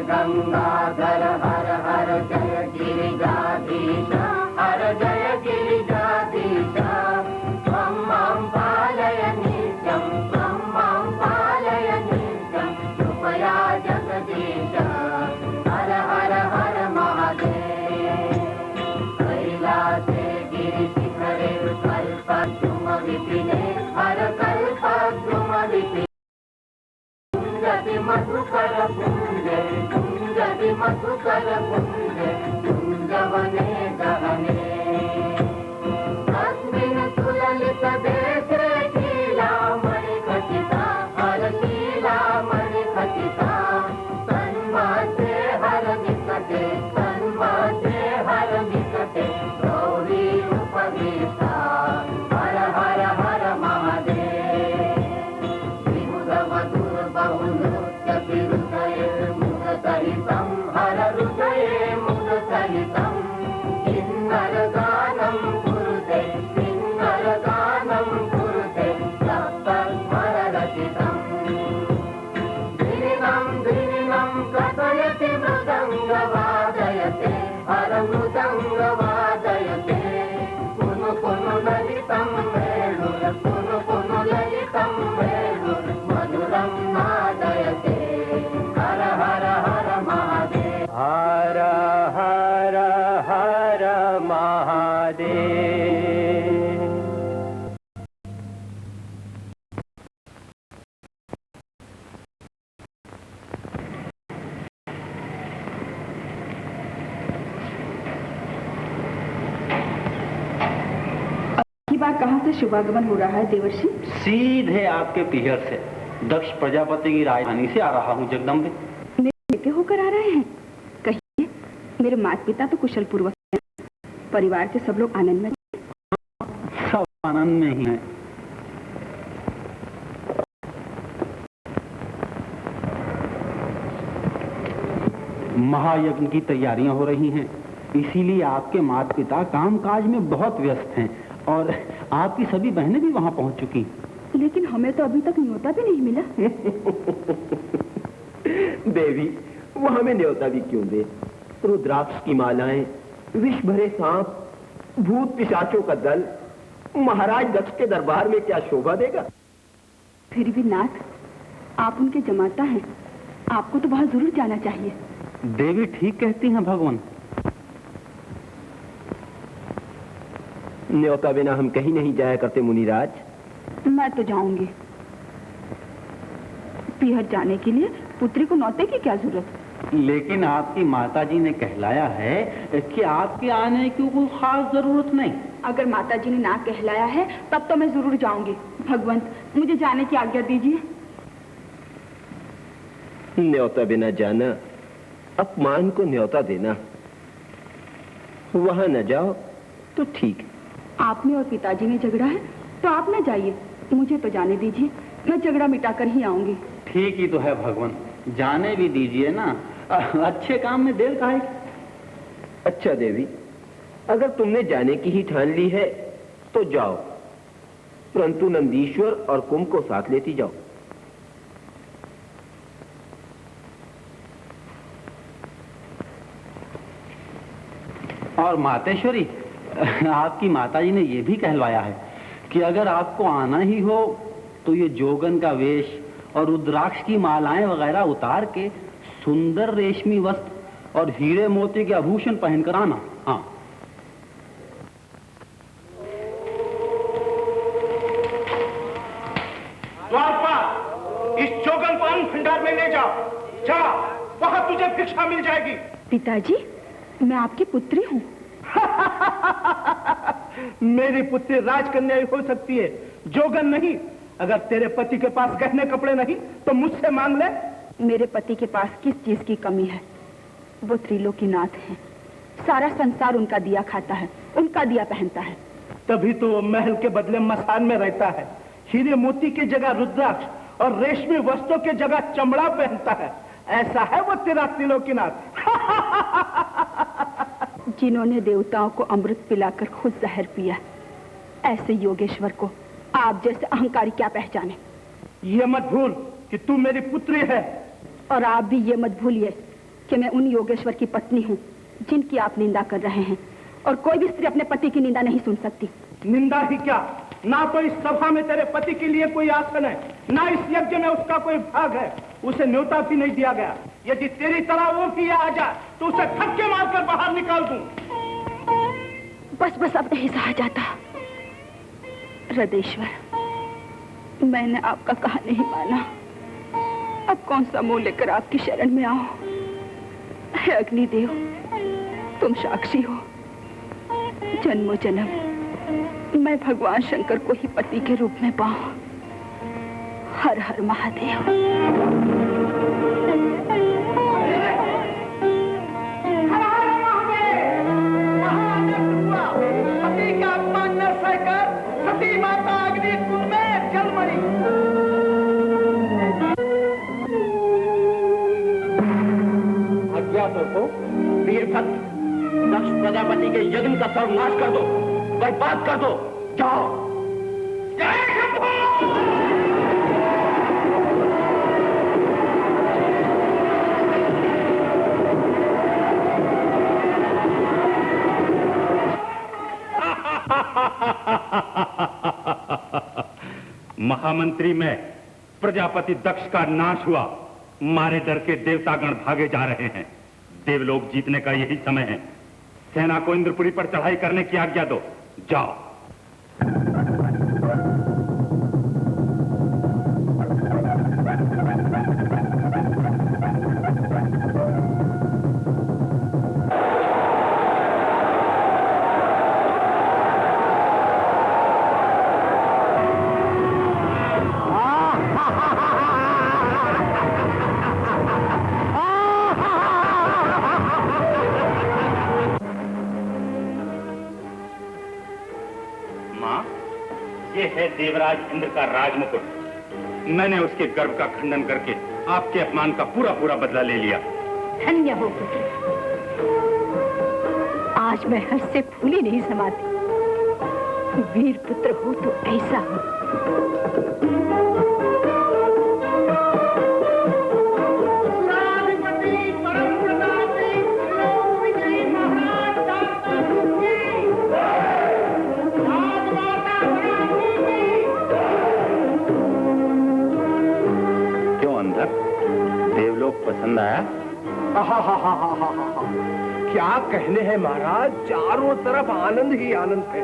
गंगाधर हर हर जय गिरिजाधीश हर जय गिरिजाधीश त्वं मां पालय नित्यं त्वं मां पालय नित्यं कृपया जगदीश हर हर हर महादेव कैलासे गिरिशिखरे कल्पद्रुमविपिने हर कल्पद्रुमविपिने मधुकर पुंजे कुंजति मधुकर पुंजे कुंजवने गहने तस्मिन् सुललित देशे शीलामणि खचिता हर शीलामणि खचिता तन्मध्ये हर निकटे तन्मध्ये हर निकटे गौरी उपविष्टा हर हर हर महादेव मुदसहितं हर हृदये मुदसहितं किन्नरगानं कुरुते किन्नरगानं कुरुते सप्तस्वररचितम् धिनिनं धिनिनं कथयति मृदङ्गवादयते हर मृदङ्गवादयते पुनु पुनु ललितं वेणुर पुनु पुनु ललितं वेणुर मधुरं नादयते हर हर हर महादेव हर हर हर महादेव। की बार कहाँ से शुभागमन हो रहा है देवर्षि? सीधे आपके पिहर से दक्ष प्रजापति की राजधानी से आ रहा हूँ जगदम्बे। लेके होकर आ रहे हैं? कहिए मेरे माता पिता तो कुशल पूर्वक हैं, परिवार के सब लोग आनंद में? सब आनंद में ही हैं। महायज्ञ की तैयारियां हो रही हैं, इसीलिए आपके माता पिता कामकाज में बहुत व्यस्त हैं और आपकी सभी बहनें भी वहां पहुंच चुकी। लेकिन हमें तो अभी तक न्योता भी नहीं मिला। देवी, वो हमें न्योता भी क्यों दे? रुद्राक्ष की मालाएं, विष भरे सांप, भूत पिशाचों का दल महाराज दक्ष के दरबार में क्या शोभा देगा? फिर भी नाथ, आप उनके जमाता हैं, आपको तो वहां जरूर जाना चाहिए। देवी ठीक कहती हैं भगवान। न्योता बिना हम कहीं नहीं जाया करते मुनिराज। मैं तो जाऊंगी। पीहर जाने के लिए पुत्री को न्योते की क्या जरूरत? लेकिन आपकी माताजी ने कहलाया है कि आपके आने की कोई खास जरूरत नहीं। अगर माताजी ने ना कहलाया है तब तो मैं जरूर जाऊंगी। भगवंत, मुझे जाने की आज्ञा दीजिए। न्योता बिना जाना अपमान को न्योता देना। वहां न जाओ तो ठीक है। आपने और पिताजी ने झगड़ा है तो आप न जाइए, मुझे तो जाने दीजिए, मैं झगड़ा मिटाकर ही आऊंगी। ठीक ही तो है भगवान, जाने भी दीजिए ना, अच्छे काम में देर काहे? अच्छा देवी, अगर तुमने जाने की ही ठान ली है तो जाओ, परंतु नंदीश्वर और कुंभ को साथ लेती जाओ। और मातेश्वरी, आपकी माताजी ने यह भी कहलवाया है कि अगर आपको आना ही हो तो ये जोगन का वेश और रुद्राक्ष की मालाएं वगैरह उतार के सुंदर रेशमी वस्त्र और हीरे मोती के आभूषण पहनकर आना। हाँ, द्वारपाल, इस जोगन को अन्न भंडार में ले जाओ। जा, वहां तुझे भिक्षा मिल जाएगी। पिताजी, मैं आपकी पुत्री हूँ। मेरी पुत्री राजकन्या हो सकती है, जोगन नहीं। अगर तेरे पति के पास गहने कपड़े नहीं तो मुझसे मांग ले। मेरे पति के पास किस चीज की कमी है? वो त्रिलोकीनाथ हैं, सारा संसार उनका दिया खाता है, उनका दिया पहनता है। तभी तो वो महल के बदले मसान में रहता है। हीरे मोती की जगह रुद्राक्ष और रेशमी वस्त्रों की जगह चमड़ा पहनता है। ऐसा है वो तेरा त्रिलोकीनाथ। जिन्होंने देवताओं को अमृत पिलाकर खुद जहर पिया, ऐसे योगेश्वर को आप जैसे अहंकारी क्या पहचाने। ये मत भूल कि तू मेरी पुत्री है। और आप भी ये मत भूलिए कि मैं उन योगेश्वर की पत्नी हूँ जिनकी आप निंदा कर रहे हैं, और कोई भी स्त्री अपने पति की निंदा नहीं सुन सकती। निंदा ही क्या, ना तो इस सभा में तेरे पति के लिए कोई आसन है, ना इस यज्ञ में उसका कोई भाग है। उसे न्योता भी नहीं दिया गया। यदि तेरी तरह वो भी आ जाए तो उसे धक्के मारकर बाहर निकाल दूं। बस बस अब नहीं सहा जाता। हृदयेश्वर, मैंने आपका कहा नहीं माना। अब कौन सा मुंह लेकर आपकी शरण में आऊं? हे अग्निदेव, तुम साक्षी हो। जन्मों जन्म मैं भगवान शंकर को ही पति के रूप में पाऊं। हर हर महादेव। पति का अपमान न सहकर सती माता अग्नि कुंड में जल मरी। अज्ञातों को वीरभद्र, दक्ष प्रजापति के यज्ञ का सर्वनाश कर दो, बर्बाद कर दो। जाओ। जय शंभू। महामंत्री में प्रजापति दक्ष का नाश हुआ। मारे डर के देवतागण भागे जा रहे हैं। देवलोक जीतने का यही समय है। सेना को इंद्रपुरी पर चढ़ाई करने की आज्ञा दो। जाओ। देवराज इंद्र का राजमुकुट। मैंने उसके गर्व का खंडन करके आपके अपमान का पूरा पूरा बदला ले लिया। धन्य हो पुत्र, आज मैं हर्ष से फूली नहीं समाती। वीर पुत्र हो तो ऐसा हो। पसंद आया? क्या कहने हैं महाराज, चारों तरफ आनंद ही आनंद है।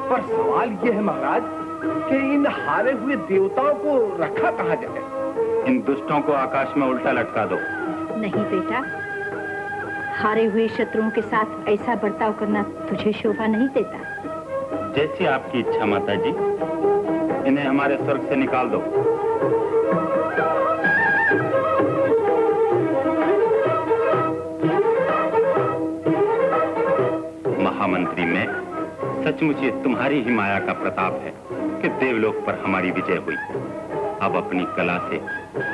पर सवाल यह है महाराज कि इन हारे हुए देवताओं को रखा कहाँ जाए? इन दुष्टों को आकाश में उल्टा लटका दो। नहीं बेटा, हारे हुए शत्रुओं के साथ ऐसा बर्ताव करना तुझे शोभा नहीं देता। जैसी आपकी इच्छा माता जी। इन्हें हमारे स्वर्ग से निकाल दो। महामंत्री में सचमुच ये तुम्हारी ही माया का प्रताप है कि देवलोक पर हमारी विजय हुई। अब अपनी कला से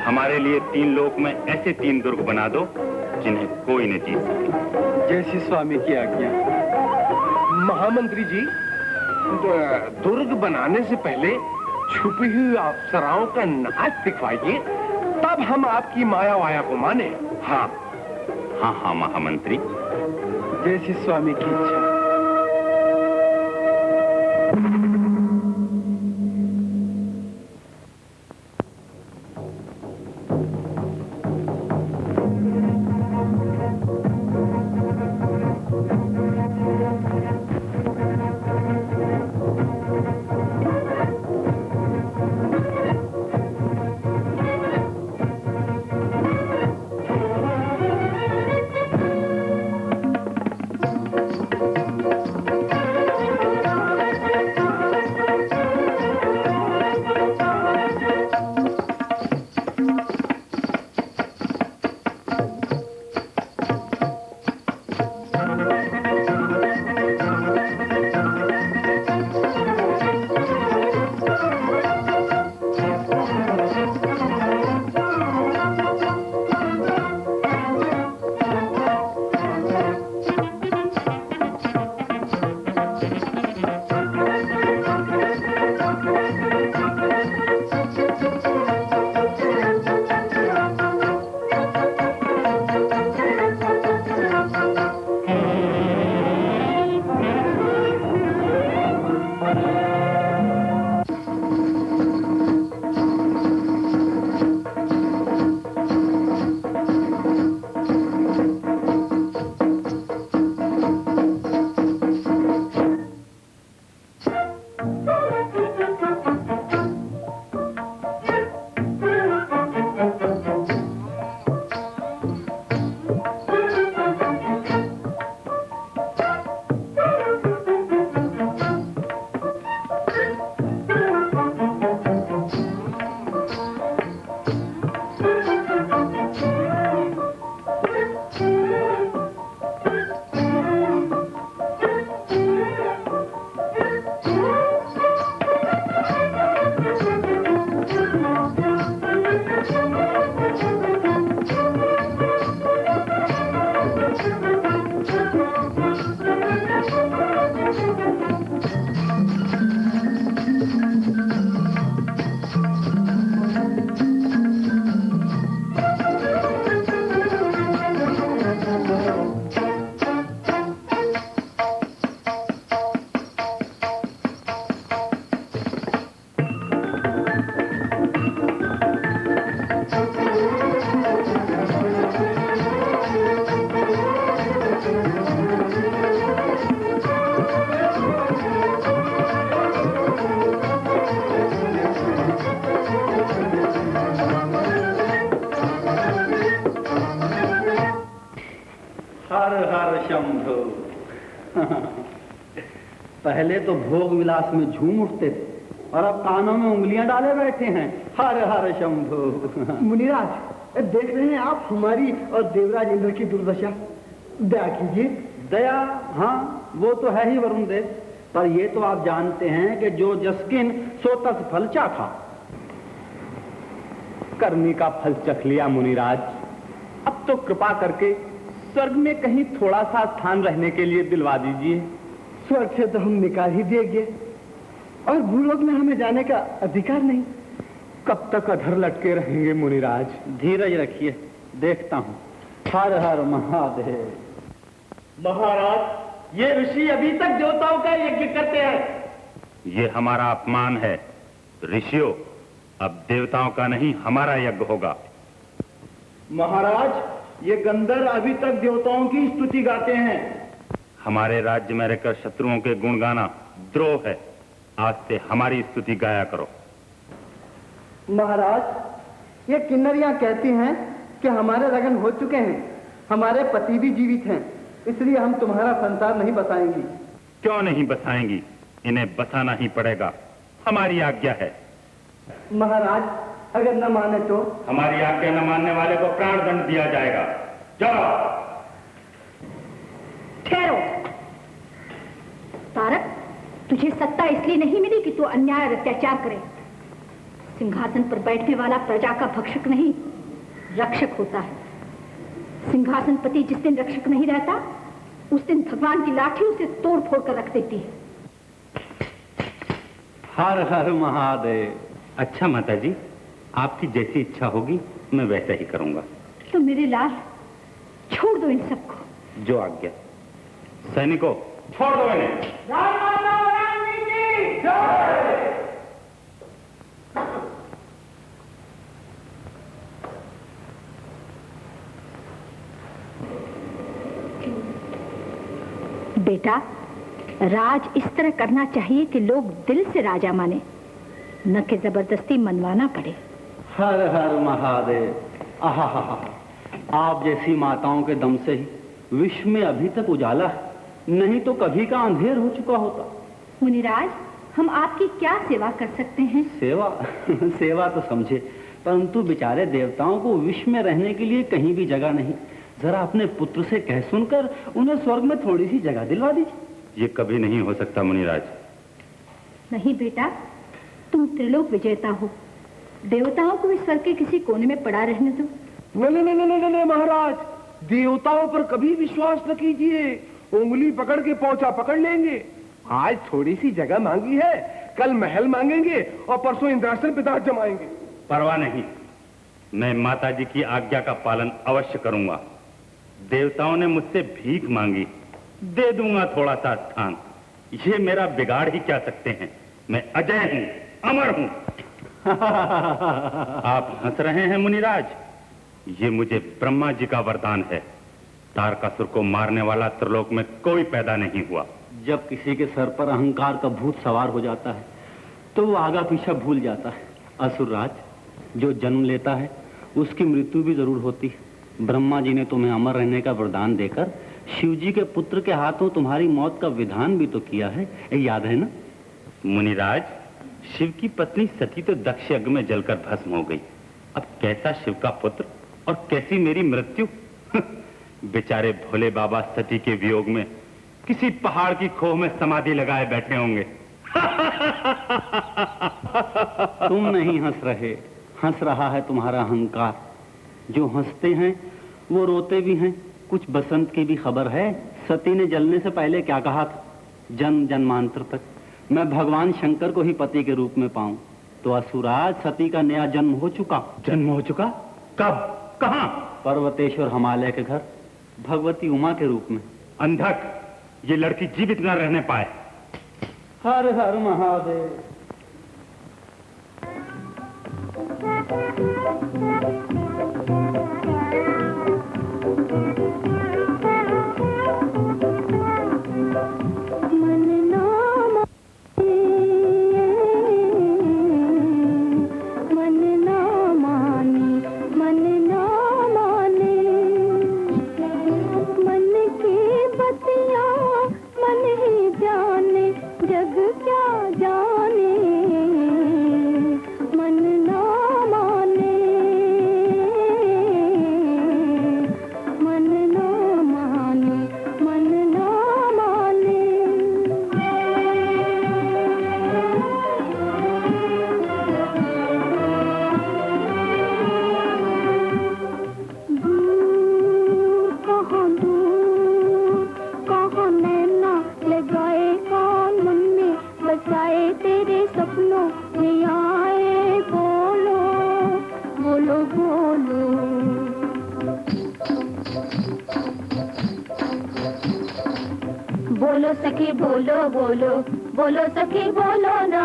हमारे लिए 3 लोक में ऐसे 3 दुर्ग बना दो जिन्हें कोई न जीत सके। जैसी स्वामी की आज्ञा। महामंत्री जी, दुर्ग बनाने से पहले छुपी हुई अप्सराओं का नाच दिखवाइए, तब हम आपकी माया वाया को माने। हाँ हाँ हाँ महामंत्री, जैसी स्वामी की इच्छा। पहले तो भोग विलास में झूम उठते थे और अब कानों में उंगलियां डाले बैठे हैं। हर हर शंभु। मुनिराज, देख रहे हैं आप हमारी और देवराज इंद्र की दुर्दशा। दया कीजिए। दया, हाँ वो तो है ही वरुण देव, पर ये तो आप जानते हैं कि जो जसकिन सो तस फल चाखा। करनी का फल चख लिया मुनिराज। अब तो कृपा करके स्वर्ग में कहीं थोड़ा सा स्थान रहने के लिए दिलवा दीजिए। स्वर्ग से तो हम निकाल ही देंगे और भूलोक में हमें जाने का अधिकार नहीं। कब तक अधर लटके रहेंगे मुनिराज? धीरज रखिए, देखता हूँ। हर हर महादेव। महाराज, ये ऋषि अभी तक देवताओं का यज्ञ करते हैं। ये हमारा अपमान है। ऋषियों, अब देवताओं का नहीं हमारा यज्ञ होगा। महाराज, ये गंधर्व अभी तक देवताओं की स्तुति गाते हैं। हमारे राज्य में रहकर शत्रुओं के गुण गाना द्रोह है। आज से हमारी स्तुति गाया करो। महाराज, ये किन्नरियां कहती हैं कि हमारे लगन हो चुके हैं, हमारे पति भी जीवित हैं, इसलिए हम तुम्हारा संसार नहीं बसाएंगी। क्यों नहीं बसाएंगी? इन्हें बसाना ही पड़ेगा, हमारी आज्ञा है। महाराज, अगर न माने तो? हमारी आज्ञा न मानने वाले को प्राण दंड दिया जाएगा। जाओ। ठहरो। तारक, तुझे सत्ता इसलिए नहीं मिली कि तू अन्याय और अत्याचार करे। सिंहासन पर बैठने वाला प्रजा का भक्षक नहीं, रक्षक होता है। सिंहासनपति जिस दिन रक्षक नहीं रहता, उस दिन भगवान की लाठी उसे तोड़ फोड़ कर रख देती है। हर हर महादेव। अच्छा माता जी, आपकी जैसी इच्छा होगी मैं वैसा ही करूंगा। तो मेरे लाल, छोड़ दो इन सबको। जो आज्ञा। सैनिकों, छोड़ दो इन्हें। बेटा, राज इस तरह करना चाहिए कि लोग दिल से राजा माने, न कि जबरदस्ती मनवाना पड़े। हर हर महादेव। आहा, आप जैसी माताओं के दम से ही विश्व में अभी तक उजाला है, नहीं तो कभी का अंधेर हो चुका होता। मुनिराज, हम आपकी क्या सेवा कर सकते हैं? सेवा सेवा तो समझे, परंतु बेचारे देवताओं को विश्व में रहने के लिए कहीं भी जगह नहीं। जरा अपने पुत्र से कह सुनकर उन्हें स्वर्ग में थोड़ी सी जगह दिलवा दीजिए। ये कभी नहीं हो सकता मुनिराज। नहीं बेटा, तुम त्रिलोक विजेता हो, देवताओं को भी स्वर्ग के किसी कोने में पड़ा रहने दो। नहीं महाराज, देवताओं पर कभी विश्वास न कीजिए। उंगली पकड़ के पहुंचा पकड़ लेंगे। आज थोड़ी सी जगह मांगी है, कल महल मांगेंगे और परसों इंद्रासन पिता जमाएंगे। परवाह नहीं, मैं माता जी की आज्ञा का पालन अवश्य करूंगा। देवताओं ने मुझसे भीख मांगी, दे दूंगा थोड़ा सा स्थान। ये मेरा बिगाड़ ही क्या सकते हैं। मैं अजय हूं, अमर हूं। आप हंस रहे हैं मुनिराज? ये मुझे ब्रह्मा जी का वरदान है। तारकासुर को मारने वाला त्रिलोक में कोई पैदा नहीं हुआ। जब किसी के सर पर अहंकार का भूत सवार हो जाता है तो वो आगा पीछा भूल जाता है। असुरराज, जो जन्म लेता है उसकी मृत्यु भी जरूर होती है। ब्रह्मा जी ने तुम्हें अमर रहने का वरदान देकर शिव जी के पुत्र के हाथों तुम्हारी मौत का विधान भी तो किया है, याद है ना? मुनिराज, शिव की पत्नी सती तो दक्ष यज्ञ में जलकर भस्म हो गई। अब कैसा शिव का पुत्र और कैसी मेरी मृत्यु। बेचारे भोले बाबा सती के वियोग में किसी पहाड़ की खोह में समाधि लगाए बैठे होंगे। तुम नहीं हंस रहे, हंस रहा है तुम्हारा अहंकार। जो हंसते हैं वो रोते भी हैं। कुछ बसंत की भी खबर है? सती ने जलने से पहले क्या कहा था? जन्म जन्मांतर तक मैं भगवान शंकर को ही पति के रूप में पाऊं। तो असुराज, सती का नया जन्म हो चुका। जन्म हो चुका? कब? कहां? पर्वतेश्वर हिमालय के घर, भगवती उमा के रूप में। अंधक, ये लड़की जीवित न रहने पाए। हर हर महादेव। मन कहे आए, बोलो बोलो बोलो। बोलो सखी बोलो बोलो, बोलो सखी बोलो ना,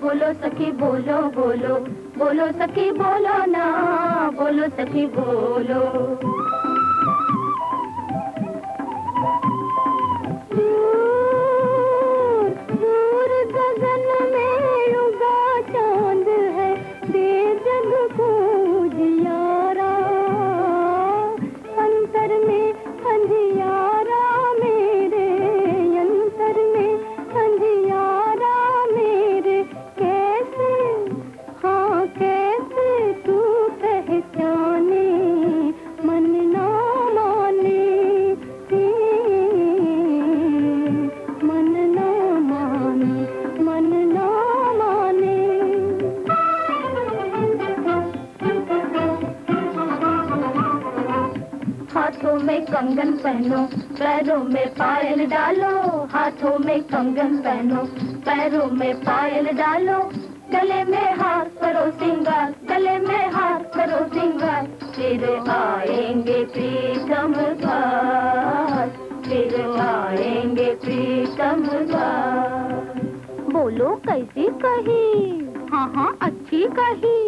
बोलो सखी बोलो बोलो, बोलो सखी बोलो ना, बोलो सखी बोलो। दूर दूर गगन में उगा चांद है, दे जग को उजियारा, अंतर में अंधियारा मेरे, अंतर में अंधियारा मेरे। कैसे हाँ कैसे तू पहचाने, मन ना माने, मन ना माने, मन ना माने। हाथों में कंगन पहनो, पैरों में पायल डालो, हाथों में कंगन पहनो, पैरों में पायल डालो, गले में हार करो सिंगार, गले में हार करो सिंगार। फिर आएंगे प्रीतम घाट, फिर आएंगे प्रीतम घाट। बोलो कैसी कही, हाँ हाँ अच्छी कही।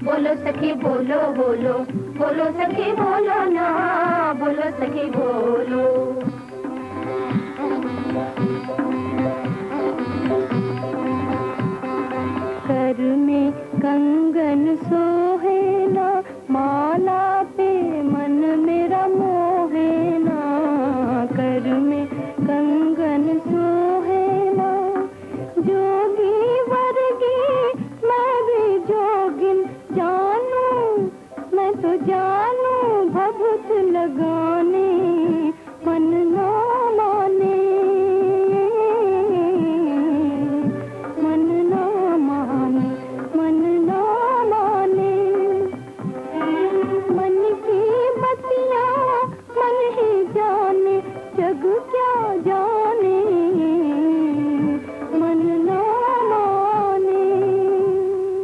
बोलो सखी बोलो बोलो, बोलो सखी बोलो ना, बोलो सखी बोलो। कर में कंगन सोहे ना, माला पे मन मेरा मोहे ना, कर में कंगन सोहे ना। जोगी वर्गी मैं भी जोगिन जानू, मैं तो जानू भभूत लगाने, मन ना माने, मन ना माने, मन ना माने। मन की बतियाँ मन ही जाने, जग क्या जाने, मन ना माने।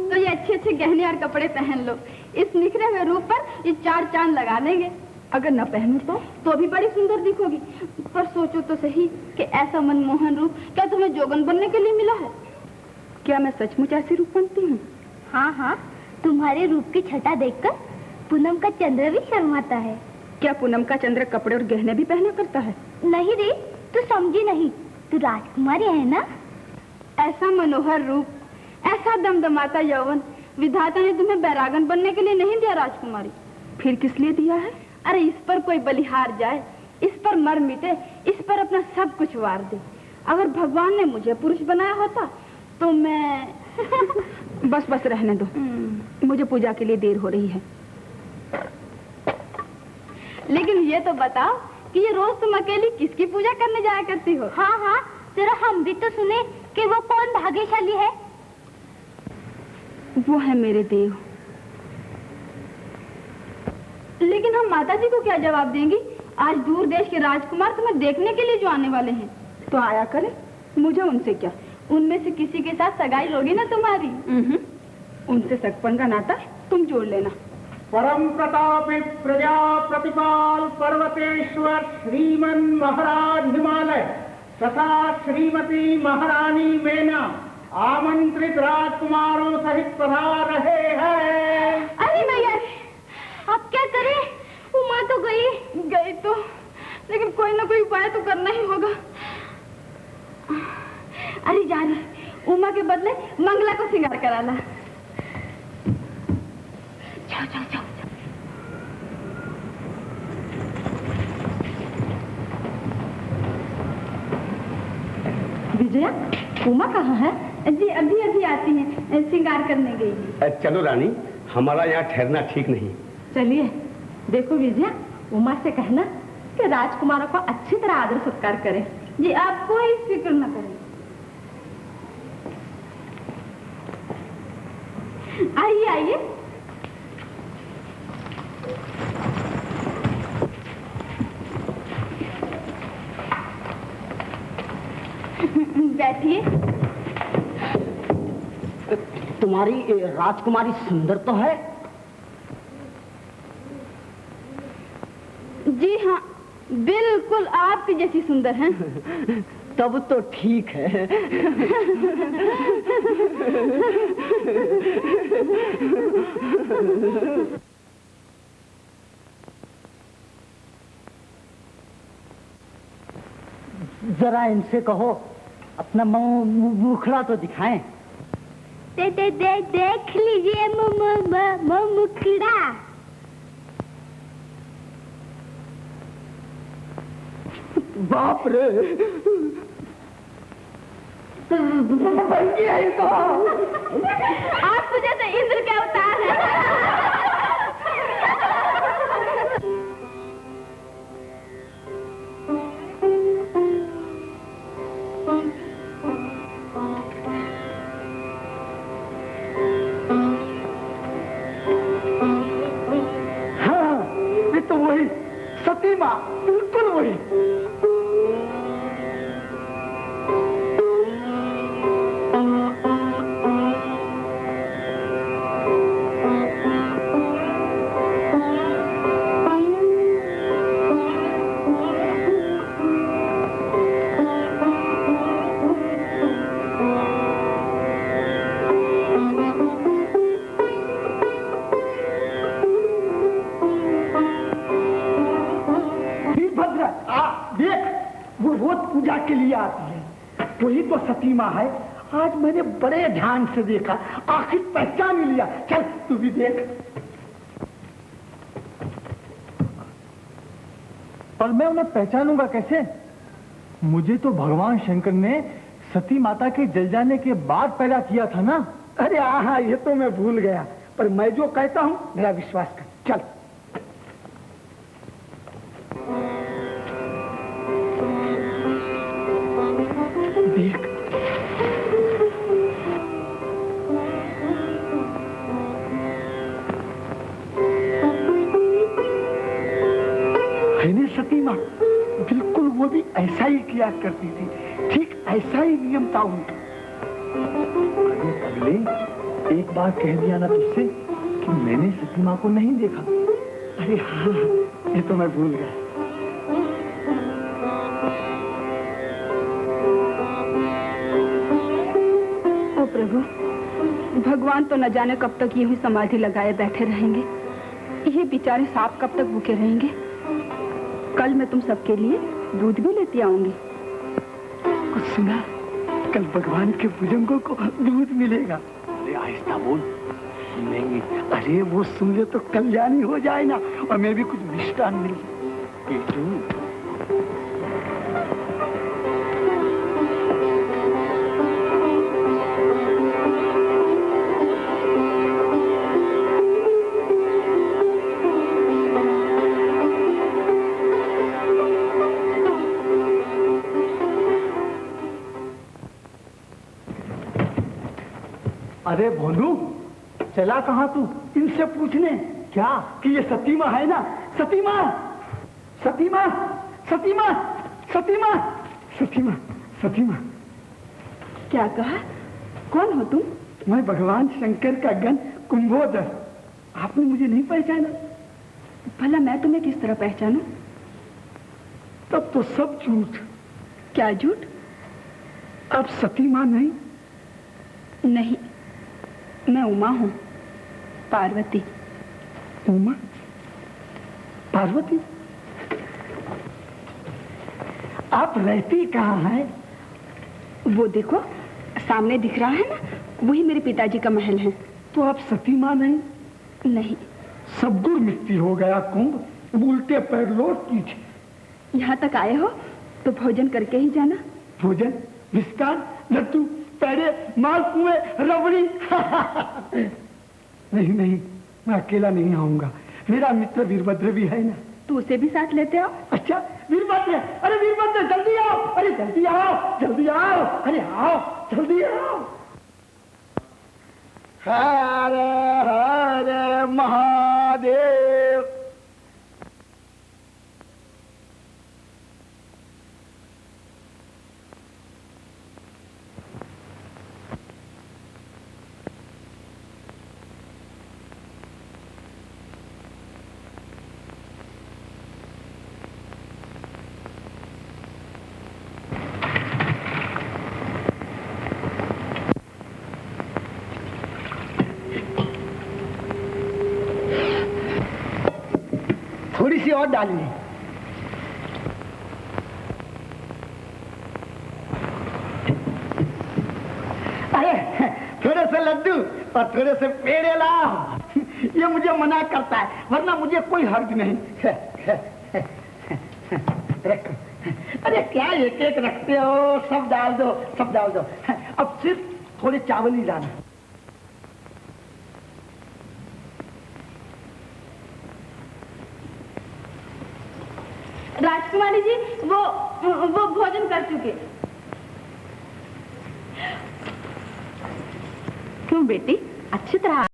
तो ये अच्छे अच्छे गहने और कपड़े पहन लो, इस निखरे हुए रूप पर ये 4 चांद लगा देंगे। अगर न पहनूं तो भी बड़ी सुंदर दिखोगी। पर सोचो तो सही कि ऐसा मनमोहन रूप क्या तुम्हें जोगन बनने के लिए मिला है? क्या मैं सचमुच ऐसी रूप बनती हूँ? हाँ हाँ, तुम्हारे रूप की छटा देखकर पूनम का चंद्र भी शर्माता है। क्या पूनम का चंद्र कपड़े और गहने भी पहना करता है? नहीं रे, तू समझी नहीं, तू राजकुमारी है ना। ऐसा मनोहर रूप, ऐसा दमदमाता यौवन विधाता ने तुम्हें बैरागन बनने के लिए नहीं दिया राजकुमारी। फिर किस लिए दिया है? अरे इस पर कोई बलिहार जाए, इस पर मर मिटे, इस पर अपना सब कुछ वार दे। अगर भगवान ने मुझे पुरुष बनाया होता तो मैं बस बस रहने दो, मुझे पूजा के लिए देर हो रही है। लेकिन ये तो बताओ कि ये रोज तुम अकेली किसकी पूजा करने जाया करती हो? हाँ हाँ, जरा हम भी तो सुने कि वो कौन भाग्यशाली है। वो है मेरे देव। लेकिन हम माताजी को क्या जवाब देंगी? आज दूर देश के राजकुमार तुम्हें देखने के लिए जो आने वाले हैं। तो आया करे, मुझे उनसे क्या, उनमें से किसी के साथ सगाई होगी ना तुम्हारी। उनसे सगपन का नाता तुम जोड़ लेना। परम प्रतापी प्रजा प्रतिपाल पर्वतेश्वर श्रीमन महाराज हिमालय तथा श्रीमती महारानी मेना आमंत्रित राजकुमारों सहित पधार रहे हैं। अरे मैया, अब क्या करें? उमा तो गई तो, लेकिन कोई ना कोई उपाय तो करना ही होगा। अरे जा रही, उमा के बदले मंगला को श्रृंगार कराना। जाओ जाओ जाओ। विजया, उमा कहाँ है? जी अभी अभी आती हैं, श्रृंगार करने गई। चलो रानी, हमारा यहाँ ठहरना ठीक नहीं। चलिए। देखो विजया, उमा से कहना कि राजकुमारों को अच्छी तरह आदर सत्कार करें। जी आप कोई फिक्र न करें। आइए आइए। बैठिए। तुम्हारी राजकुमारी सुंदर तो है? जी हाँ, बिल्कुल आपकी जैसी सुंदर हैं। तब तो ठीक है। जरा इनसे कहो अपना मुखड़ा तो दिखाएं। देख लीजिए मुखड़ा। बाप रे, आप मुझे तो इंद्र के अवतार है। हाँ, ये तो वही सती माँ, बिल्कुल वही। पूजा के लिए आती है, वही तो सती माँ है। आज मैंने बड़े ध्यान से देखा, आखिर पहचान लिया। चल तू भी देख। और मैं उन्हें पहचानूंगा कैसे? मुझे तो भगवान शंकर ने सती माता के जल जाने के बाद पैदा किया था ना। अरे हाँ, ये तो मैं भूल गया, पर मैं जो कहता हूँ मेरा विश्वास कर। चल देख, है ना सती माँ, बिल्कुल वो भी ऐसा ही किया करती थी, ठीक ऐसा ही नियम था उनका। अरे पगले, एक बार कह दिया ना तुझसे कि मैंने सती माँ को नहीं देखा। अरे हाँ, ये तो मैं भूल गया। ओ प्रभु, भगवान तो न जाने कब तक यूं ही समाधि लगाए बैठे रहेंगे। ये बेचारे सांप कब तक भूखे रहेंगे। कल मैं तुम सबके लिए दूध भी लेती आऊंगी। कुछ सुना? कल भगवान के बुजुर्गों को दूध मिलेगा। अरे आहिस्ता बोल, सुनेंगे। अरे वो सुन ले तो कल्याणी हो जाए ना, और मैं भी कुछ मिष्ठान मिल जाए। अरे भोंदू, चला कहाँ तू? इनसे पूछने क्या कि ये सती माँ है ना? सती माँ, सती माँ, सती माँ, सती माँ, सती माँ, सती माँ। क्या कहा? कौन हो तुम? मैं भगवान शंकर का गण कुंभोदर। आपने मुझे नहीं पहचाना? भला मैं तुम्हें किस तरह पहचानूं? तब तो सब झूठ। क्या झूठ? अब सती माँ नहीं? नहीं, मैं उमा हूँ, पार्वती। उमा? पार्वती? आप रहती कहाँ हैं? वो देखो सामने दिख रहा है ना, वही मेरे पिताजी का महल है। तो आप सती माँ नहीं? नहीं। सब गुड़ मिट्टी हो गया कुंभ, उल्टे पैर लौट कीजिए। यहाँ तक आए हो तो भोजन करके ही जाना। भोजन, मिष्ठान, लड्डू, पेड़े, मालपुए, रबड़ी। नहीं नहीं, मैं अकेला नहीं आऊंगा, मेरा मित्र वीरभद्र भी है ना। तो उसे भी साथ लेते आओ। अच्छा, वीरभद्र, अरे वीरभद्र जल्दी आओ, अरे जल्दी आओ, जल्दी आओ, अरे आओ, जल्दी आओ। हर हर महादेव। सी और डालिए। अरे थोड़े से लड्डू और थोड़े से पेड़े लाओ। ये मुझे मना करता है, वरना मुझे कोई हर्ज नहीं। रखो। अरे क्या एक एक रखते हो, सब डाल दो, सब डाल दो। अब सिर्फ थोड़े चावल ही लाना। राजकुमारी जी वो भोजन कर चुके। क्यों बेटी, अच्छी तरह